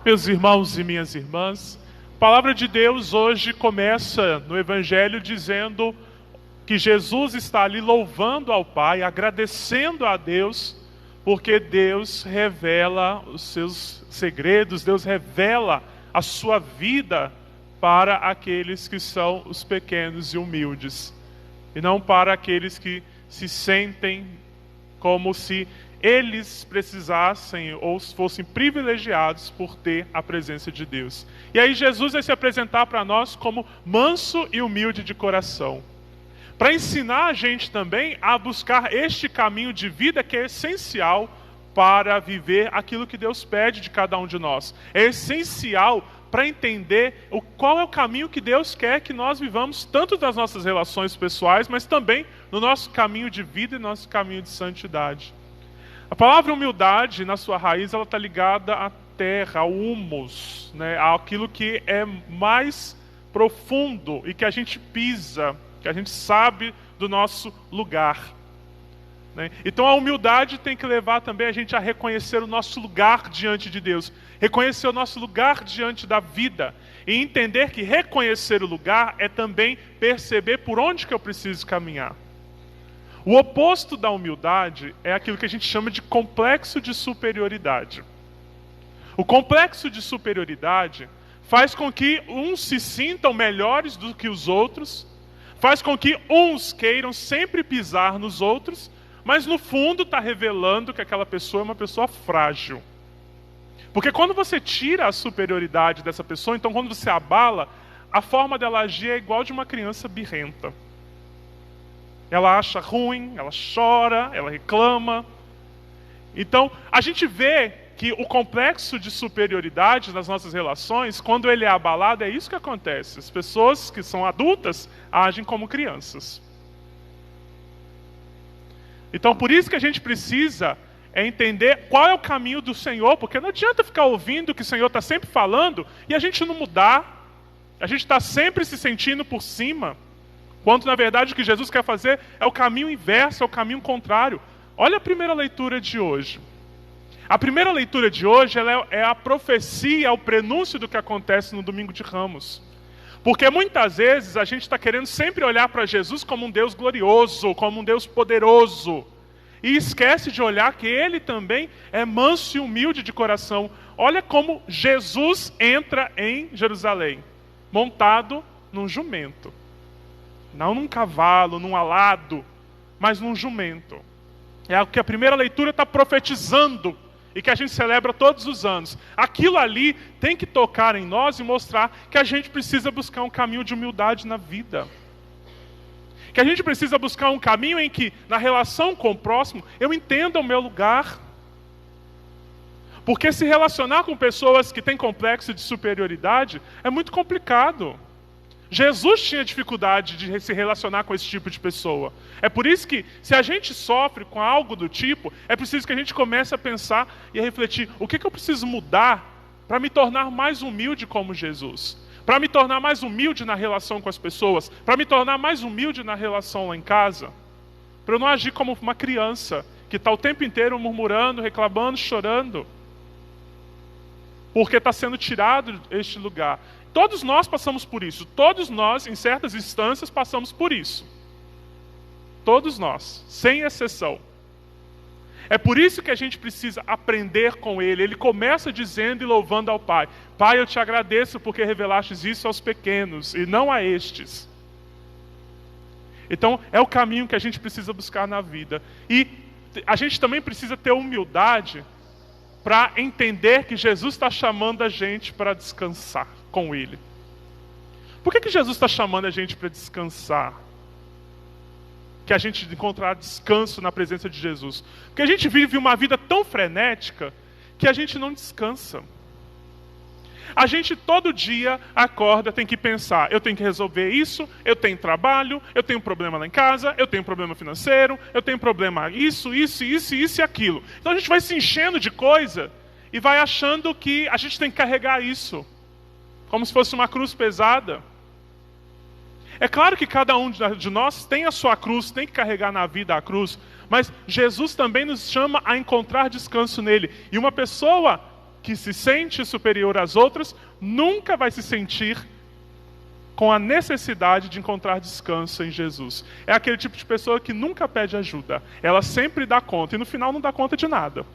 Meus irmãos e minhas irmãs, a palavra de Deus hoje começa no Evangelho dizendo que Jesus está ali louvando ao Pai, agradecendo a Deus, porque Deus revela os seus segredos, Deus revela a sua vida para aqueles que são os pequenos e humildes, e não para aqueles que se sentem como se eles precisassem ou fossem privilegiados por ter a presença de Deus. E aí Jesus vai se apresentar para nós como manso e humilde de coração, para ensinar a gente também a buscar este caminho de vida que é essencial para viver aquilo que Deus pede de cada um de nós. É essencial para entender qual é o caminho que Deus quer que nós vivamos, tanto das nossas relações pessoais, mas também no nosso caminho de vida e nosso caminho de santidade. A palavra humildade, na sua raiz, ela está ligada à terra, ao humus, né? Àquilo que é mais profundo e que a gente pisa, que a gente sabe do nosso lugar, né? Então a humildade tem que levar também a gente a reconhecer o nosso lugar diante de Deus, reconhecer o nosso lugar diante da vida e entender que reconhecer o lugar é também perceber por onde que eu preciso caminhar. O oposto da humildade é aquilo que a gente chama de complexo de superioridade. O complexo de superioridade faz com que uns se sintam melhores do que os outros, faz com que uns queiram sempre pisar nos outros, mas no fundo está revelando que aquela pessoa é uma pessoa frágil. Porque quando você tira a superioridade dessa pessoa, então quando você abala, a forma dela agir é igual de uma criança birrenta. Ela acha ruim, ela chora, ela reclama. Então, a gente vê que o complexo de superioridade nas nossas relações, quando ele é abalado, é isso que acontece. As pessoas que são adultas agem como crianças. Então, por isso que a gente precisa entender qual é o caminho do Senhor, porque não adianta ficar ouvindo o que o Senhor está sempre falando e a gente não mudar. A gente está sempre se sentindo por cima. Quando, na verdade, o que Jesus quer fazer é o caminho inverso, é o caminho contrário. Olha a primeira leitura de hoje. A primeira leitura de hoje ela é a profecia, é o prenúncio do que acontece no Domingo de Ramos. Porque muitas vezes a gente está querendo sempre olhar para Jesus como um Deus glorioso, como um Deus poderoso. E esquece de olhar que Ele também é manso e humilde de coração. Olha como Jesus entra em Jerusalém, montado num jumento. Não num cavalo, num alado, mas num jumento. É o que a primeira leitura está profetizando e que a gente celebra todos os anos. Aquilo ali tem que tocar em nós e mostrar que a gente precisa buscar um caminho de humildade na vida. Que a gente precisa buscar um caminho em que, na relação com o próximo, eu entenda o meu lugar. Porque se relacionar com pessoas que têm complexo de superioridade é muito complicado. Jesus tinha dificuldade de se relacionar com esse tipo de pessoa. É por isso que, se a gente sofre com algo do tipo, é preciso que a gente comece a pensar e a refletir: o que eu preciso mudar para me tornar mais humilde como Jesus? Para me tornar mais humilde na relação com as pessoas? Para me tornar mais humilde na relação lá em casa? Para eu não agir como uma criança que está o tempo inteiro murmurando, reclamando, chorando, porque está sendo tirado este lugar. Todos nós passamos por isso. Todos nós, em certas instâncias, passamos por isso. Todos nós, sem exceção. É por isso que a gente precisa aprender com Ele. Ele começa dizendo e louvando ao Pai: Pai, eu te agradeço porque revelastes isso aos pequenos e não a estes. Então, é o caminho que a gente precisa buscar na vida. E a gente também precisa ter humildade para entender que Jesus está chamando a gente para descansar com Ele. Por que Jesus está chamando a gente para descansar? Que a gente encontrar descanso na presença de Jesus. Porque a gente vive uma vida tão frenética que a gente não descansa. A gente todo dia acorda, tem que pensar: eu tenho que resolver isso, eu tenho trabalho, eu tenho problema lá em casa, eu tenho problema financeiro, eu tenho problema isso e aquilo. Então a gente vai se enchendo de coisa e vai achando que a gente tem que carregar isso, como se fosse uma cruz pesada. É claro que cada um de nós tem a sua cruz, tem que carregar na vida a cruz, mas Jesus também nos chama a encontrar descanso nele. E uma pessoa que se sente superior às outras nunca vai se sentir com a necessidade de encontrar descanso em Jesus. É aquele tipo de pessoa que nunca pede ajuda. Ela sempre dá conta e no final não dá conta de nada.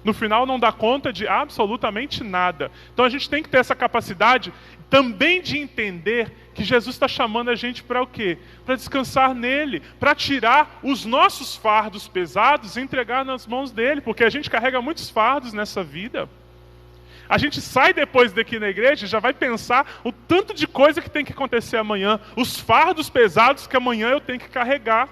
No final não dá conta de absolutamente nada. Então a gente tem que ter essa capacidade também de entender que Jesus está chamando a gente para o quê? Para descansar nele, para tirar os nossos fardos pesados e entregar nas mãos dele, porque a gente carrega muitos fardos nessa vida. A gente sai depois daqui na igreja e já vai pensar o tanto de coisa que tem que acontecer amanhã, os fardos pesados que amanhã eu tenho que carregar.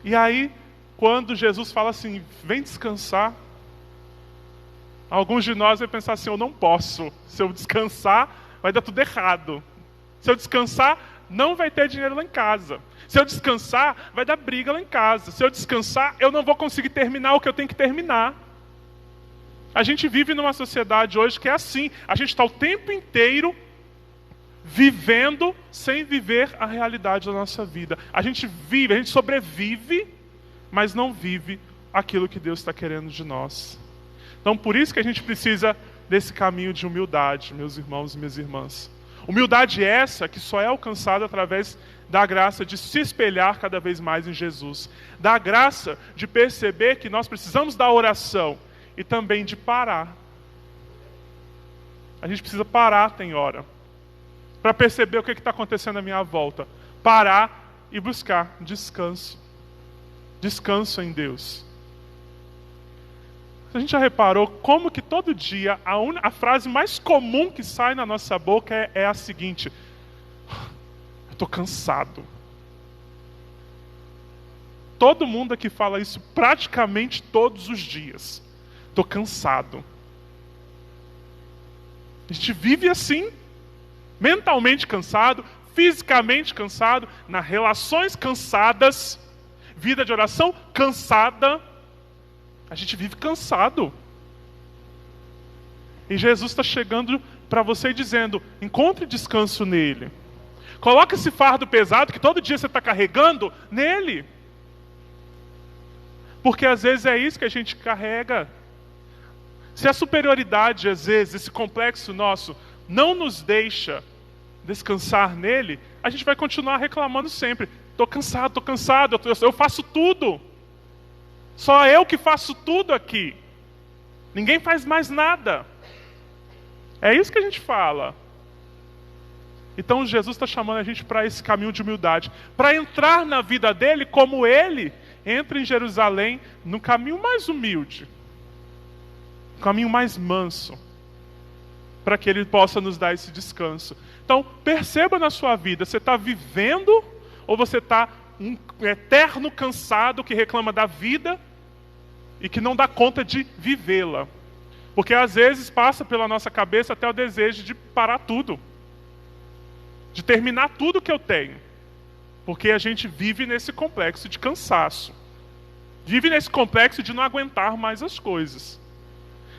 E aí, quando Jesus fala assim, vem descansar, alguns de nós vão pensar assim, eu não posso. Se eu descansar, vai dar tudo errado. Se eu descansar, não vai ter dinheiro lá em casa. Se eu descansar, vai dar briga lá em casa. Se eu descansar, eu não vou conseguir terminar o que eu tenho que terminar. A gente vive numa sociedade hoje que é assim. A gente está o tempo inteiro vivendo sem viver a realidade da nossa vida. A gente vive, a gente sobrevive, mas não vive aquilo que Deus está querendo de nós. Então, por isso que a gente precisa desse caminho de humildade, meus irmãos e minhas irmãs. Humildade essa que só é alcançada através da graça de se espelhar cada vez mais em Jesus. Da graça de perceber que nós precisamos da oração e também de parar. A gente precisa parar, tem hora, para perceber o que está acontecendo à minha volta. Parar e buscar descanso. Descanso em Deus. A gente já reparou como que todo dia a frase mais comum que sai na nossa boca é a seguinte: eu estou cansado. Todo mundo aqui fala isso praticamente todos os dias. Estou cansado. A gente vive assim, mentalmente cansado, fisicamente cansado, nas relações cansadas, vida de oração cansada. A gente vive cansado. E Jesus está chegando para você e dizendo, encontre descanso nele. Coloque esse fardo pesado que todo dia você está carregando nele. Porque às vezes é isso que a gente carrega. Se a superioridade, às vezes, esse complexo nosso, não nos deixa descansar nele, a gente vai continuar reclamando sempre. Estou cansado, eu faço tudo. Só eu que faço tudo aqui. Ninguém faz mais nada. É isso que a gente fala. Então Jesus está chamando a gente para esse caminho de humildade. Para entrar na vida dele como ele entra em Jerusalém no caminho mais humilde. No caminho mais manso. Para que ele possa nos dar esse descanso. Então perceba na sua vida, você está vivendo ou você está um eterno cansado que reclama da vida e que não dá conta de vivê-la. Porque às vezes passa pela nossa cabeça até o desejo de parar tudo. De terminar tudo que eu tenho. Porque a gente vive nesse complexo de cansaço. Vive nesse complexo de não aguentar mais as coisas.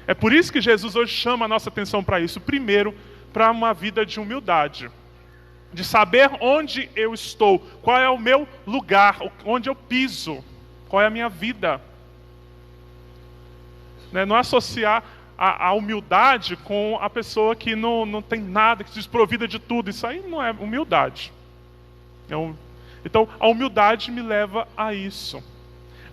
É por isso que Jesus hoje chama a nossa atenção para isso. Primeiro, para uma vida de humildade. De saber onde eu estou, qual é o meu lugar, onde eu piso, qual é a minha vida. Não associar a humildade com a pessoa que não tem nada, que se desprovida de tudo. Isso aí não é humildade. Então, a humildade me leva a isso.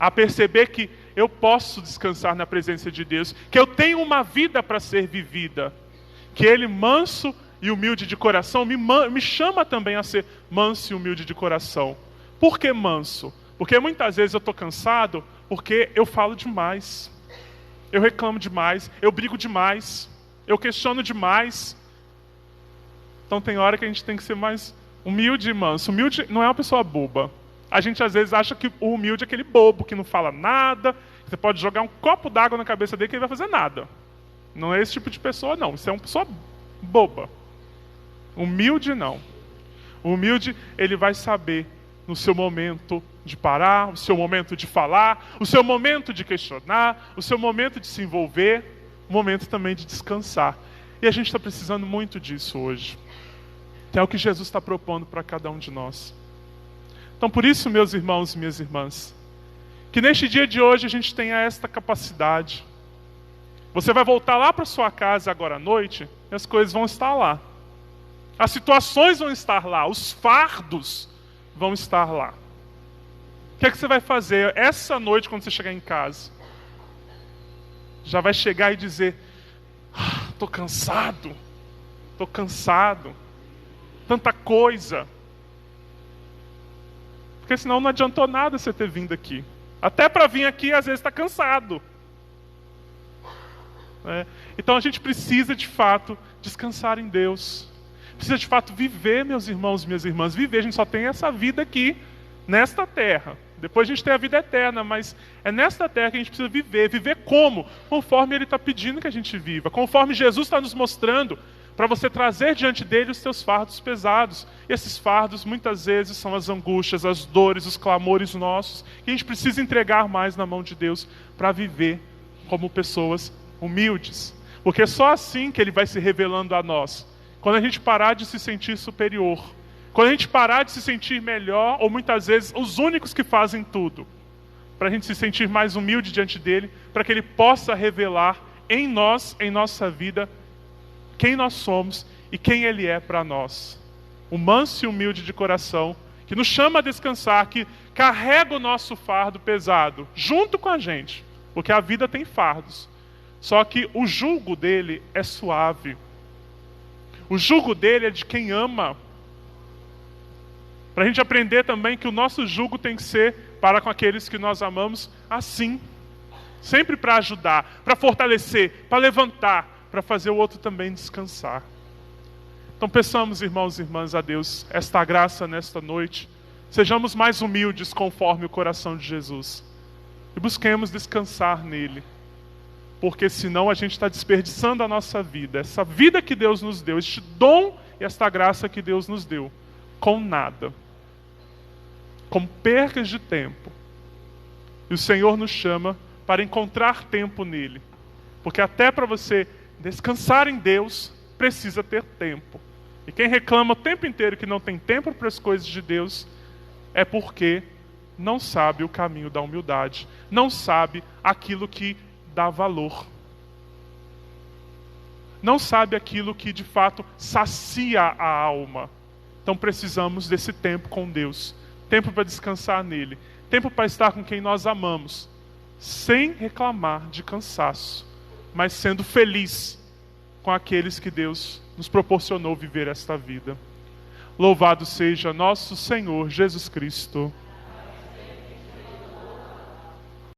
A perceber que eu posso descansar na presença de Deus, que eu tenho uma vida para ser vivida, que Ele manso e humilde de coração, me chama também a ser manso e humilde de coração. Por que manso? Porque muitas vezes eu estou cansado porque eu falo demais. Eu reclamo demais, eu brigo demais, eu questiono demais. Então tem hora que a gente tem que ser mais humilde e manso. Humilde não é uma pessoa boba. A gente às vezes acha que o humilde é aquele bobo que não fala nada. Você pode jogar um copo d'água na cabeça dele que ele vai fazer nada. Não é esse tipo de pessoa não, isso é uma pessoa boba. Humilde não. O humilde, ele vai saber no seu momento de parar, o seu momento de falar, o seu momento de questionar, o seu momento de se envolver, o momento também de descansar. E a gente está precisando muito disso hoje. Que é o que Jesus está propondo para cada um de nós. Então por isso, meus irmãos e minhas irmãs, Que neste dia de hoje a gente tenha esta capacidade. Você vai voltar lá para sua casa agora à noite e as coisas vão estar lá. As situações vão estar lá, os fardos vão estar lá. O que é que você vai fazer essa noite quando você chegar em casa? Já vai chegar e dizer: estou cansado, tanta coisa. Porque senão não adiantou nada você ter vindo aqui. Até para vir aqui, às vezes está cansado. Então a gente precisa de fato descansar em Deus. Precisa de fato viver, meus irmãos e minhas irmãs. Viver, a gente só tem essa vida aqui, nesta terra. Depois a gente tem a vida eterna, mas é nesta terra que a gente precisa viver. Viver como? Conforme Ele está pedindo que a gente viva. Conforme Jesus está nos mostrando, para você trazer diante dele os seus fardos pesados. E esses fardos muitas vezes são as angústias, as dores, os clamores nossos, que a gente precisa entregar mais na mão de Deus para viver como pessoas humildes. Porque é só assim que Ele vai se revelando a nós. Quando a gente parar de se sentir superior, quando a gente parar de se sentir melhor, ou muitas vezes os únicos que fazem tudo, para a gente se sentir mais humilde diante dele, para que Ele possa revelar em nós, em nossa vida, quem nós somos e quem Ele é para nós. O manso e humilde de coração, que nos chama a descansar, que carrega o nosso fardo pesado, junto com a gente, porque a vida tem fardos. Só que o jugo dele é suave. O jugo dele é de quem ama. Para a gente aprender também que o nosso jugo tem que ser para com aqueles que nós amamos assim. Sempre para ajudar, para fortalecer, para levantar, para fazer o outro também descansar. Então peçamos, irmãos e irmãs, a Deus esta graça nesta noite. Sejamos mais humildes conforme o coração de Jesus. E busquemos descansar nele. Porque senão a gente está desperdiçando a nossa vida. Essa vida que Deus nos deu, este dom e esta graça que Deus nos deu. Com nada. Com percas de tempo. E o Senhor nos chama para encontrar tempo nele. Porque até para você descansar em Deus, precisa ter tempo. E quem reclama o tempo inteiro que não tem tempo para as coisas de Deus, é porque não sabe o caminho da humildade. Não sabe aquilo que dá valor. Não sabe aquilo que de fato sacia a alma. Então precisamos desse tempo com Deus. Tempo para descansar nele. Tempo para estar com quem nós amamos. Sem reclamar de cansaço. Mas sendo feliz com aqueles que Deus nos proporcionou viver esta vida. Louvado seja nosso Senhor Jesus Cristo.